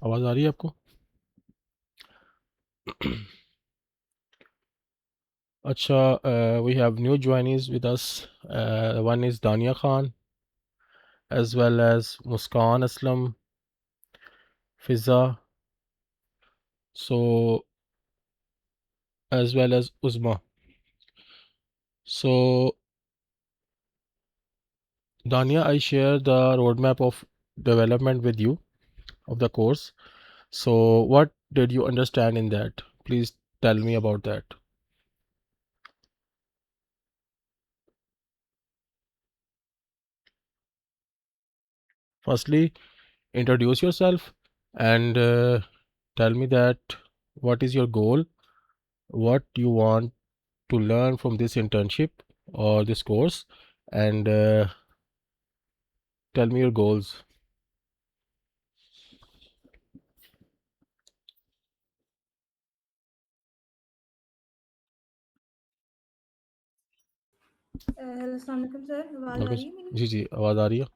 आवाज़ आ रही है आपको? अच्छा, we have new joinees with us. One is Dania Khan, as well as Muskan Aslam, Fiza, so as well as Uzma. So Dania, I share the roadmap of development with you of the course. So what did you understand in that? Please tell me about that. Firstly, introduce yourself and tell me that what is your goal, what you want to learn from this internship or this course, and tell me your goals. Hello अस्सलाम वालेकुम sir, आवाज़ आ Okay. रही है मेरी? जी जी, आवाज़ आ रही है?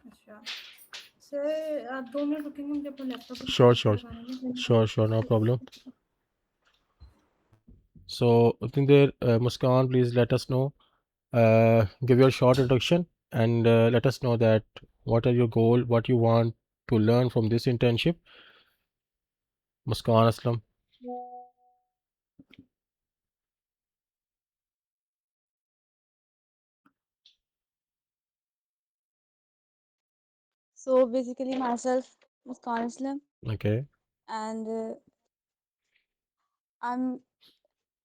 अच्छा सर, आप 2 मिनट रुकेंगे, मुझे अपना लैपटॉप भी Sure, चार्ज sure, करवाने में। sure, sure, no problem. So, I think there, Muskan, please let us know, give your short introduction and let us know that what are your goal, what you want to learn from this internship. Muskan Aslam. So basically, myself, Muskan Islam, Okay. and I'm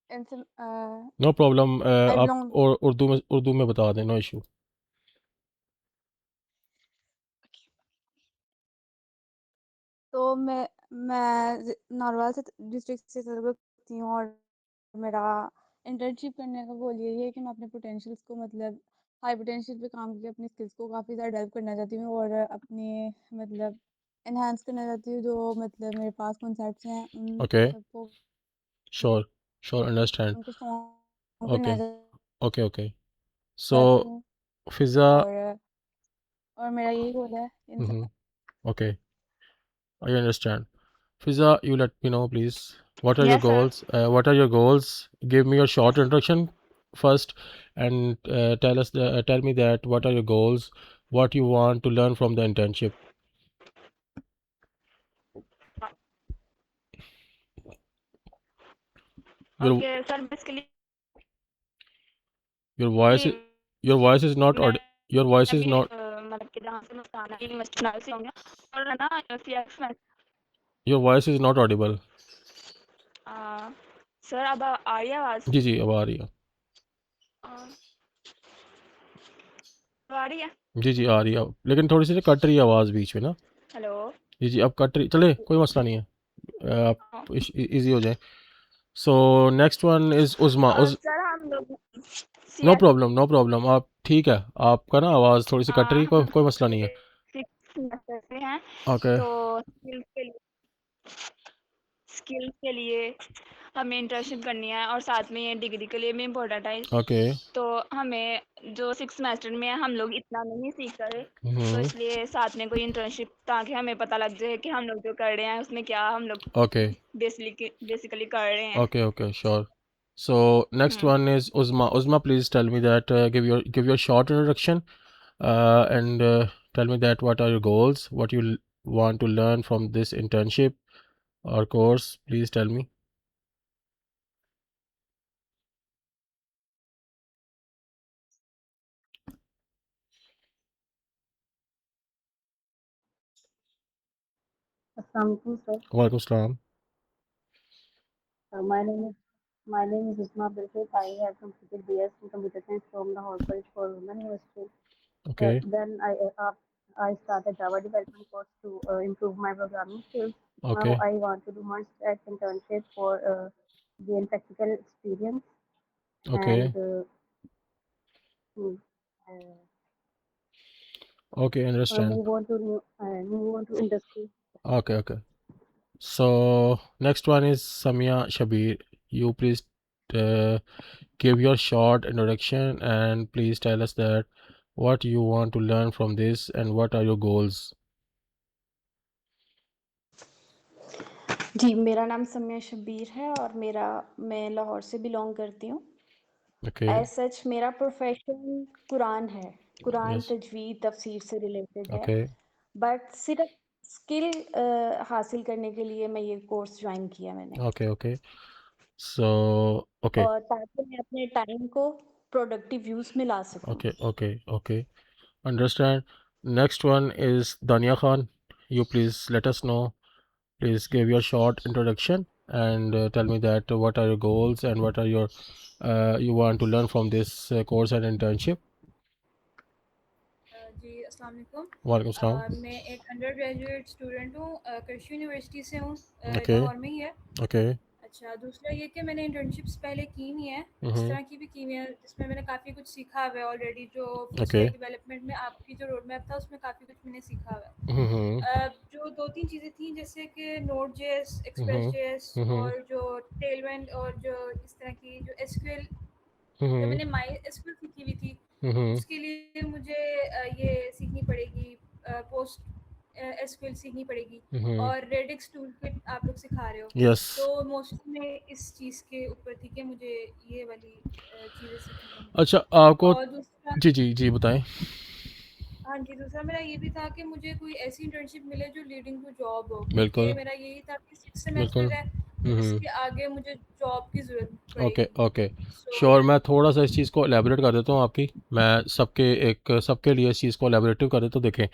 in some, No problem. I आप belong. और उर्दू में बता दें, no issue. तो मैं narwhal से district से ताल्लुक़ रखती हूँ और मेरा इंटर्नशिप करने का गोल यही है कि मैं अपने पोटेंशियल्स को मतलब हाई पोटेंशियल पे काम करके अपनी स्किल्स को काफ़ी ज़्यादा डेवलप करना चाहती हूँ और अपने मतलब एनहांस करना चाहती हूँ जो मतलब मेरे पास कॉन्सेप्ट्स हैं उन Okay. सबको Sure. Sure. Understand. उनको स्ट्रॉन्ग करना Okay. Okay. Okay. चाहती So, हूँ Fiza. और मेरा यही गोल है इन सब। Okay. I understand. Fiza, you let me know, please. What are your Yes, sir. goals? What are your goals? Give me your short introduction first, and tell me that what are your goals? What you want to learn from the internship? Your Okay, sir. Basically, your voice is your voice is not मैं your voice is अभी not मतलब कि जहाँ से मुस्कान की university से होंगे और है ना सीएक्स में your voice is not audible. Sir अब आ रही है आवाज़? जी जी, अब आ रही है. अब आ रही है? जी जी, आ रही है, लेकिन थोड़ी सी कट रही है आवाज़ बीच में ना. हेलो। जी जी, अब कट रही, चले कोई मसला नहीं है. आप इजी हो जाए. So next one is Uzma. Sir हम लोग नो सीएक्स प्रॉब्लम, नो प्रॉब्लम. आप ठीक है, आपका ना आवाज़ थोड़ी सी कट रही, हम कोई मसला नहीं है. 6 सेमेस्टर से हैं ओके. तो स्किल्स के लिए हमें इंटर्नशिप करनी है और साथ में ये डिग्री के लिए भी इम्पोर्टेंट है। ओके. तो हमें जो 6 सेमेस्टर में है हम लोग इतना नहीं सीख रहे, तो इसलिए साथ में कोई इंटर्नशिप ताकि हमें पता लग जाए कि हम लोग जो कर रहे हैं उसमें क्या हम लोग ओके. बेसिकली कर रहे हैं। Okay. Okay. Sure. So next hmm one is Uzma. Uzma, please tell me that give your short introduction and tell me that what are your goals, what you want to learn from this internship or course. Please tell me. Assalamualaikum, sir. Walaikum salam. My name is Usma Bilkis. I have completed BS in Computer Science from the College for Women University. Okay. Then I started Java development course to improve my programming skills. Now Okay. I want to do my internship for gain practical experience and Okay. hmm, uh, Okay. Understand. move on to industry. Okay. Okay. So next one is Samia Shabir. You please uh, give your short introduction and please tell us that what you want to learn from this and what are your goals. जी, मेरा नाम सम्या शब्बीर है और मैं लाहौर से belong करती हूँ। Okay. As such मेरा profession Quran है। कुरान, Yes. तजवीद, तफ़सीर से रिलेटेड है। Okay. बट सिर्फ़ स्किल हासिल करने के लिए मैं ये कोर्स जॉइन किया मैंने। Okay. Okay. So, okay. और ताकि मैं अपने टाइम को प्रोडक्टिव यूज़ में ला सकूँ। Okay. Okay. Okay. Understand. Next one is Dania Khan. You please let us know. Please give your short introduction and tell me that what are your goals and what are your you want to learn from this course and internship. जी अस्सलाम वालेकुम। Walaikum salam. मैं एक under graduate student हूँ, कृषि university से हूँ, Okay. Lahore में ही है। Okay. अच्छा, दूसरा ये कि मैंने इंटर्नशिप्स पहले की हुई हैं, इस Mm-hmm. तरह की भी की हुई हैं, जिसमें मैंने काफ़ी कुछ सीखा हुआ है ऑलरेडी। जो फुल Okay. स्टैक डेवलपमेंट में आपकी जो रोड मैप था, उसमें काफ़ी कुछ मैंने सीखा हुआ है। Mm-hmm. जो 2-3 चीज़ें थी, जैसे कि node JS, express Mm-hmm. JS Mm-hmm. और जो टेलविंड और जो इस तरह की जो एसक्यूएल, जो Mm-hmm. मैंने माई एसक्यूएल सीखी हुई थी, Mm-hmm. उसके लिए मुझे ये सीखनी पड़ेगी, पोस्ट एसक्यूएल सीखनी पड़ेगी। Mm-hmm. और रेडिक्स टूलकिट आप लोग सिखा रहे हो, Yes. तो मोस्टली मैं इस चीज़ के ऊपर थी कि मुझे ये वाली चीज़ें सीखनी हैं। अच्छा आपको और दूसरा, जी बताएं। हाँ जी, दूसरा मेरा ये भी था कि मुझे कोई ऐसी इंटर्नशिप मिले जो लीडिंग टू जॉब हो, बिल्कुल क्योंकि मेरा यही था कि 6 बिल्कुल। सेमेस्टर है, तो इसके आगे मुझे जॉब की ज़रूरत ओके पड़ेगी। Okay so sure. मैं थोड़ा सा इस चीज़ को एलेबरेट कर देता हूँ आपकी। मैं सबके लिए इस चीज़ को एलेबरेटिव कर देता हूँ। देखें,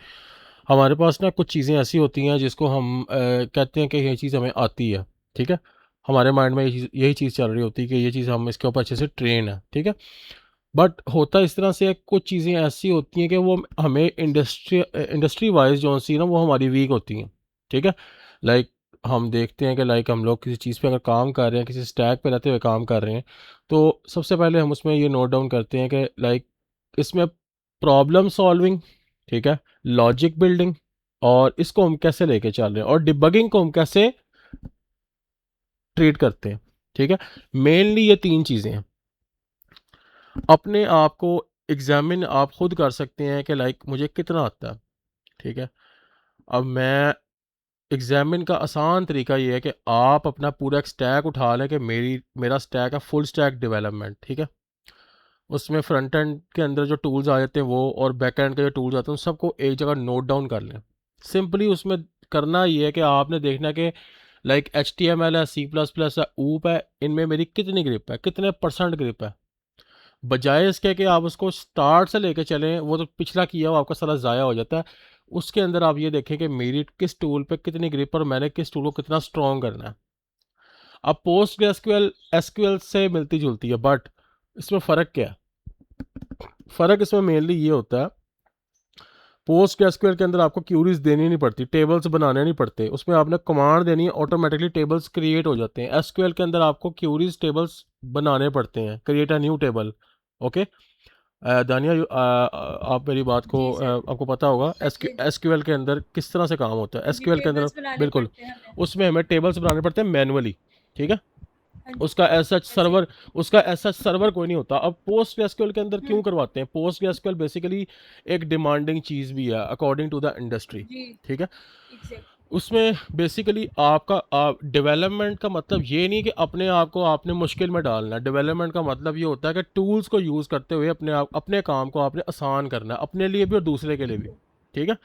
हमारे पास ना कुछ चीज़ें ऐसी होती हैं जिसको हम कहते हैं कि ये चीज़ हमें आती है, ठीक है। हमारे माइंड में यही चीज़ चल रही होती है कि ये चीज़ हम इसके ऊपर अच्छे से ट्रेन है, ठीक है। बट होता इस तरह से, कुछ चीज़ें ऐसी होती हैं कि वो हमें इंडस्ट्री वाइज जो सी ना वो हमारी वीक होती हैं, ठीक है। लाइक हम देखते हैं कि लाइक हम लोग किसी चीज़ पे अगर काम कर रहे हैं, किसी स्टैक पे रहते हुए काम कर रहे हैं, तो सबसे पहले हम उसमें ये नोट डाउन करते हैं कि लाइक इसमें प्रॉब्लम सॉल्विंग, ठीक है, लॉजिक बिल्डिंग, और इसको हम कैसे लेके चल रहे हैं, और डिबगिंग को हम कैसे ट्रीट करते हैं, ठीक है। मेनली ये 3 चीज़ें हैं। अपने आप को एग्जामिन आप खुद कर सकते हैं कि लाइक मुझे कितना आता है, ठीक है। अब मैं एग्जामिन का आसान तरीका ये है कि आप अपना पूरा एक स्टैक उठा लें कि मेरा स्टैक है फुल स्टैक डेवलपमेंट, ठीक है। उसमें फ्रंट एंड के अंदर जो टूल्स आ जाते हैं वो, और बैक एंड के जो टूल्स आते हैं, उन सबको एक जगह नोट डाउन कर लें। सिंपली उसमें करना ये है कि आपने देखना कि लाइक HTML है, C++ है, ऊप है, इनमें मेरी कितनी ग्रिप है, कितने % ग्रिप है। बजाय इसके कि आप उसको स्टार्ट से लेके चलें, वो तो पिछला किया हुआ आपका सारा ज़ाया हो जाता है। उसके अंदर आप ये देखें कि मेरी किस टूल पे कितनी ग्रिप और मैंने किस टूल को कितना स्ट्रॉन्ग करना है। अब पोस्ट एसक्यूएल से मिलती जुलती है, बट इसमें फ़र्क क्या है? फ़र्क इसमें मेनली ये होता है, पोस्ट एसक्यूएल के अंदर आपको क्यूरीज देनी नहीं पड़ती, टेबल्स बनाने नहीं पड़ते, उसमें आपने कमांड देनी है, ऑटोमेटिकली टेबल्स क्रिएट हो जाते हैं। एसक्यूएल के अंदर आपको क्यूरीज टेबल्स बनाने पड़ते हैं, create a new table. Okay दानिया, आप मेरी बात को जी सर, आपको पता होगा जी एसक्यूएल के अंदर किस तरह से काम होता है। जी, एसक्यूएल के अंदर टेबल्स बनाने बिल्कुल पड़ते हैं हमें। उसमें हमें टेबल्स बनाने पड़ते हैं मैनुअली, ठीक है। हाँ जी, उसका ऐसा ऐसे ही। सर्वर कोई नहीं होता। अब पोस्ट एसक्यूएल के अंदर क्यों करवाते हैं? पोस्ट एसक्यूएल बेसिकली एक डिमांडिंग चीज़ भी है अकॉर्डिंग टू द इंडस्ट्री, जी, ठीक है। एग्ज़ैक्टली। उसमें बेसिकली आपका डेवलपमेंट का मतलब ये नहीं कि अपने आप को आपने मुश्किल में डालना है। डेवलपमेंट का मतलब ये होता है कि टूल्स को यूज़ करते हुए अपने काम को आपने आसान करना है, अपने लिए भी और दूसरे के लिए भी, ठीक है।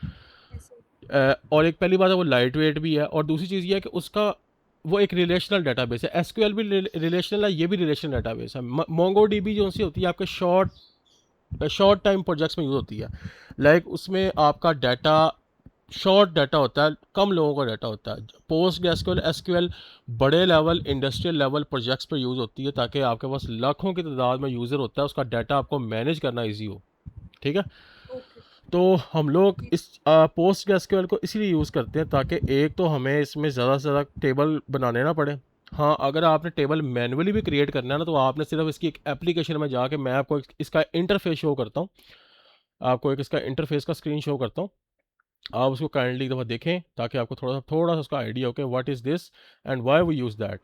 ऐसे ही। और एक पहली बात है वो लाइट वेट भी है, और दूसरी चीज़ ये है कि उसका वो एक रिलेशनल डाटाबेस है। एसक्यूएल भी रिलेशनल है, ये भी रिलेशनल डाटाबेस है। मोंगो डीबी जो सी होती है आपके शॉर्ट टाइम प्रोजेक्ट्स में यूज़ होती है। लाइक उसमें आपका डाटा शॉर्ट डाटा होता है, कम लोगों का डाटा होता है। पोस्ट एसक्यूएल बड़े लेवल इंडस्ट्रियल लेवल प्रोजेक्ट्स पर यूज़ होती है, ताकि आपके पास लाखों की तादाद में यूज़र होता है, उसका डाटा आपको मैनेज करना ईजी हो, ठीक है। ओके, तो हम लोग जी, इस पोस्ट एसक्यूएल को इसलिए यूज़ करते हैं ताकि एक तो हमें इसमें ज़्यादा से ज़्यादा टेबल बनाने ना पड़े। हाँ, अगर आपने टेबल मैनुअली भी क्रिएट करना है ना, तो आपने सिर्फ इसकी एक एप्लीकेशन में जाके, मैं आपको इसका इंटरफेस शो करता हूँ, आपको एक इसका इंटरफेस का स्क्रीन शो करता हूँ। आप उसको काइंडली एक दफ़ा देखें ताकि आपको थोड़ा सा उसका आइडिया हो कि what is this and why we use that.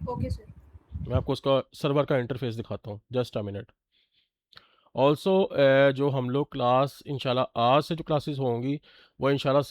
Okay sir. मैं आपको उसका सर्वर का इंटरफेस दिखाता हूँ, जस्ट अ मिनट। ऑल्सो जो हम लोग क्लास इंशाल्लाह आज से जो क्लासेस होंगी वो इंशाल्लाह